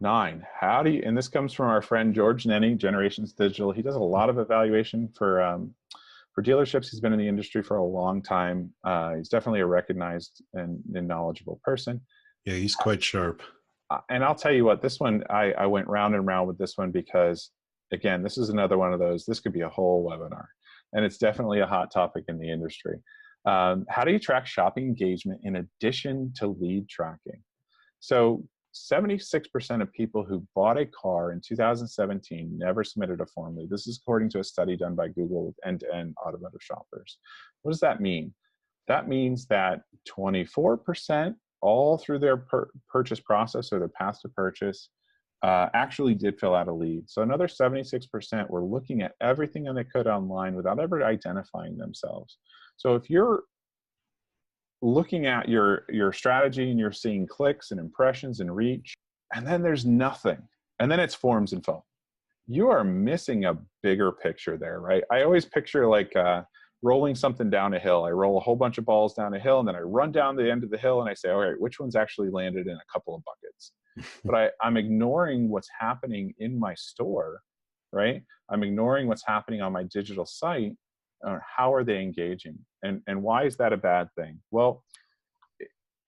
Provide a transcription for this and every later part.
9, how do you, and this comes from our friend George Nenny, Generations Digital. He does a lot of evaluation for dealerships. He's been in the industry for a long time. He's definitely a recognized and knowledgeable person. Yeah, he's quite sharp. And I'll tell you what, this one, I went round and round with this one because, again, this is another one of those, this could be a whole webinar. And it's definitely a hot topic in the industry. How do you track shopping engagement in addition to lead tracking? So 76% of people who bought a car in 2017 never submitted a form lead. This is according to a study done by Google with end-to-end automotive shoppers. What does that mean? That means that 24% all through their purchase process or their path to purchase actually did fill out a lead. So another 76% were looking at everything that they could online without ever identifying themselves. So if you're looking at your strategy and you're seeing clicks and impressions and reach, and then there's nothing, and then it's forms and phone, you are missing a bigger picture there, right? I always picture like rolling something down a hill. I roll a whole bunch of balls down a hill, and then I run down the end of the hill and I say, all right, which one's actually landed in a couple of buckets? But I'm ignoring what's happening in my store, right? I'm ignoring what's happening on my digital site. How are they engaging? And why is that a bad thing? Well,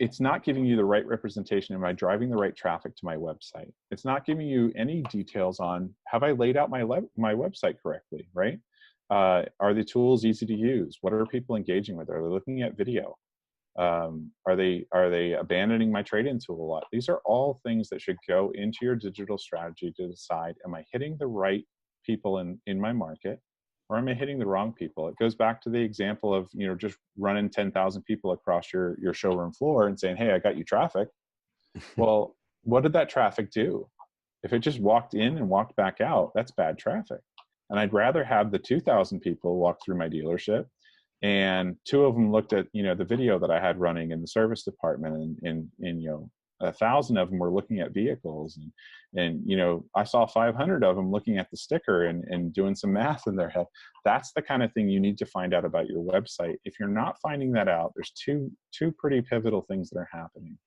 it's not giving you the right representation. Am I driving the right traffic to my website? It's not giving you any details on, have I laid out my website correctly, right? Are the tools easy to use? What are people engaging with? Are they looking at video? Are they abandoning my trade-in tool a lot? These are all things that should go into your digital strategy to decide, am I hitting the right people in my market, or am I hitting the wrong people? It goes back to the example of, you know, just running 10,000 people across your showroom floor and saying, hey, I got you traffic. Well, what did that traffic do? If it just walked in and walked back out, that's bad traffic. And I'd rather have the 2,000 people walk through my dealership, and 2 of them looked at, you know, the video that I had running in the service department, and you know, 1,000 of them were looking at vehicles, and you know, I saw 500 of them looking at the sticker and doing some math in their head. That's the kind of thing you need to find out about your website. If you're not finding that out, there's two pretty pivotal things that are happening.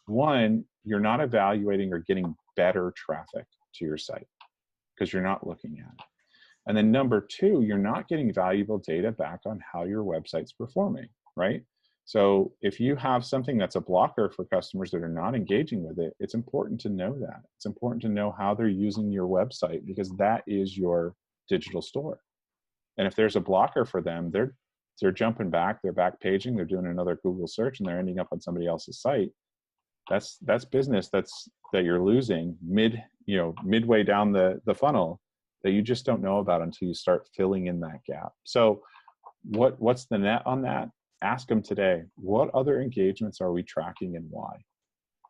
One, you're not evaluating or getting better traffic to your site because you're not looking at it. And then number 2, you're not getting valuable data back on how your website's performing, right? So if you have something that's a blocker for customers that are not engaging with it, it's important to know that. It's important to know how they're using your website, because that is your digital store. And if there's a blocker for them, they're jumping back, they're back paging, they're doing another Google search, and they're ending up on somebody else's site. That's business that you're losing midway down the funnel, that you just don't know about until you start filling in that gap. So what's the net on that? Ask them today, what other engagements are we tracking and why?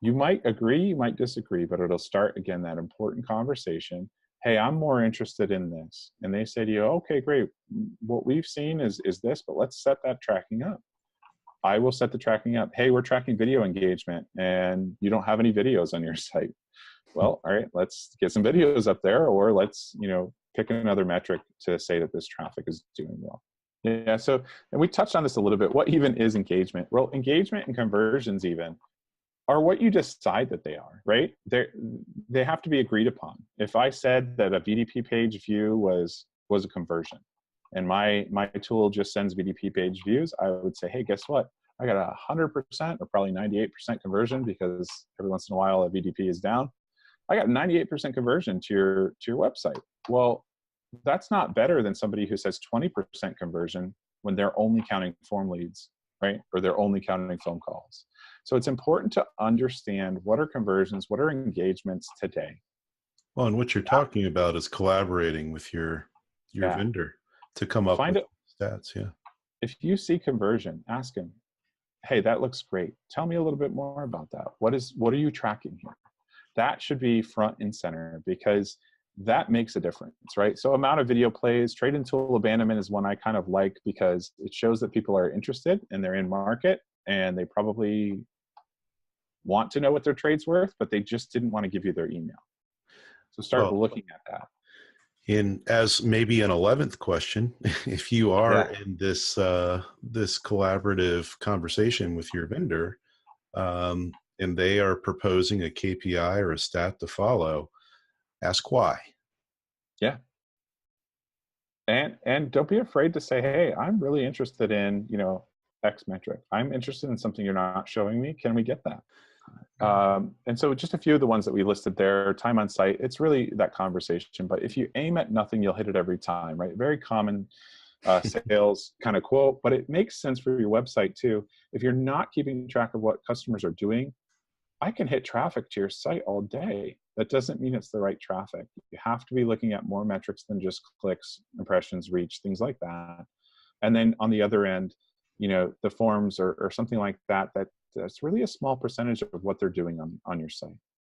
You might agree, you might disagree, but it'll start, again, that important conversation. Hey, I'm more interested in this. And they say to you, okay, great. What we've seen is this, but let's set that tracking up. I will set the tracking up. Hey, we're tracking video engagement and you don't have any videos on your site. Well, all right, let's get some videos up there, or let's, you know, pick another metric to say that this traffic is doing well. Yeah, so, and we touched on this a little bit. What even is engagement? Well, engagement and conversions even are what you decide that they are, right? They have to be agreed upon. If I said that a VDP page view was a conversion, and my tool just sends VDP page views, I would say, hey, guess what? I got 100% or probably 98% conversion, because every once in a while a VDP is down. I got 98% conversion to your website. Well, that's not better than somebody who says 20% conversion when they're only counting form leads, right? Or they're only counting phone calls. So it's important to understand, what are conversions, what are engagements today? Well, and what you're talking about is collaborating with your vendor to come up with stats. Yeah. If you see conversion, ask him, hey, that looks great. Tell me a little bit more about that. What are you tracking here? That should be front and center, because that makes a difference, right? So amount of video plays, trade-in tool abandonment is one I kind of like, because it shows that people are interested and they're in market, and they probably want to know what their trade's worth, but they just didn't want to give you their email. So start looking at that. And as maybe an 11th question, if you are in this this collaborative conversation with your vendor, and they are proposing a KPI or a stat to follow, ask why. Yeah. And don't be afraid to say, hey, I'm really interested in, X metric. I'm interested in something you're not showing me. Can we get that? And so just a few of the ones that we listed there, time on site, it's really that conversation. But if you aim at nothing, you'll hit it every time, right? Very common sales kind of quote, but it makes sense for your website too. If you're not keeping track of what customers are doing, I can hit traffic to your site all day. That doesn't mean it's the right traffic. You have to be looking at more metrics than just clicks, impressions, reach, things like that. And then on the other end, the forms or something like that, that's really a small percentage of what they're doing on your site.